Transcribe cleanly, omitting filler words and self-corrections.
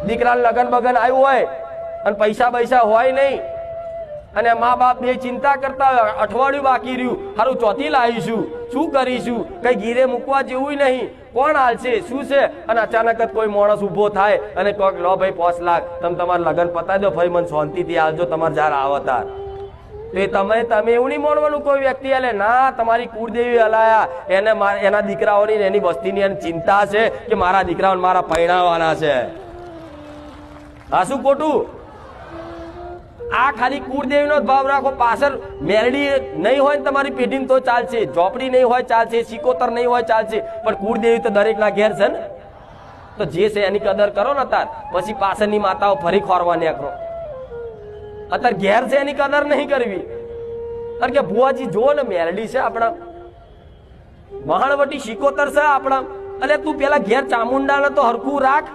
દીકરા લગન બગન આવ્યું હોય અને પૈસા પૈસા હોય નહીં અને મા બાપ બે ચિંતા કરતા હોય, અઠવાડિયું બાકી રહ્યું, સારું ચોથી લાવીશું, શું કરીશું, કઈ ગીરે મૂકવા જેવું નહીં, કોણ હાલશે શું છે? અને અચાનક જ કોઈ માણસ ઉભો થાય અને કહે લો ભાઈ 5 લાખ તમે તમારા લગન પતાવી દો ભાઈ, મને શાંતિથી આવજો તમારે જયારે આવતા. તો એ તમે એવું નહીં માનવાનું કોઈ વ્યક્તિ હાલે ના, તમારી કુળદેવી હલાયા એને એના દીકરાઓની એની વસ્તીની એની ચિંતા છે કે મારા દીકરાઓને મારા પૈણાવાના છે. આ શું ખોટું? આ ખાલી કુળદેવીનો જ ભાવ રાખો. પાછળ મેરડી નહીં હોય ને તમારી પેઢી તો ચાલશે, ઝોપડી નહીં હોય ચાલશે, સિકોતર નહીં હોય ચાલશે, પણ કુળદેવી તો દરેક ના ઘેર છે ને. તો જે છે એની કદર કરો ને તાર, પછી પાછળની માતાઓ ફરી ખોરવા નીકળો. અત્યારે ઘેર છે એની કદર નહીં કરવી. કારણ કે ભુવાજી જો ને મેરડી છે આપણા, મહાણવટી સિકોતર છે આપણા, એટલે તું પેલા ઘેર ચામુંડા ને તો હરખું રાખ.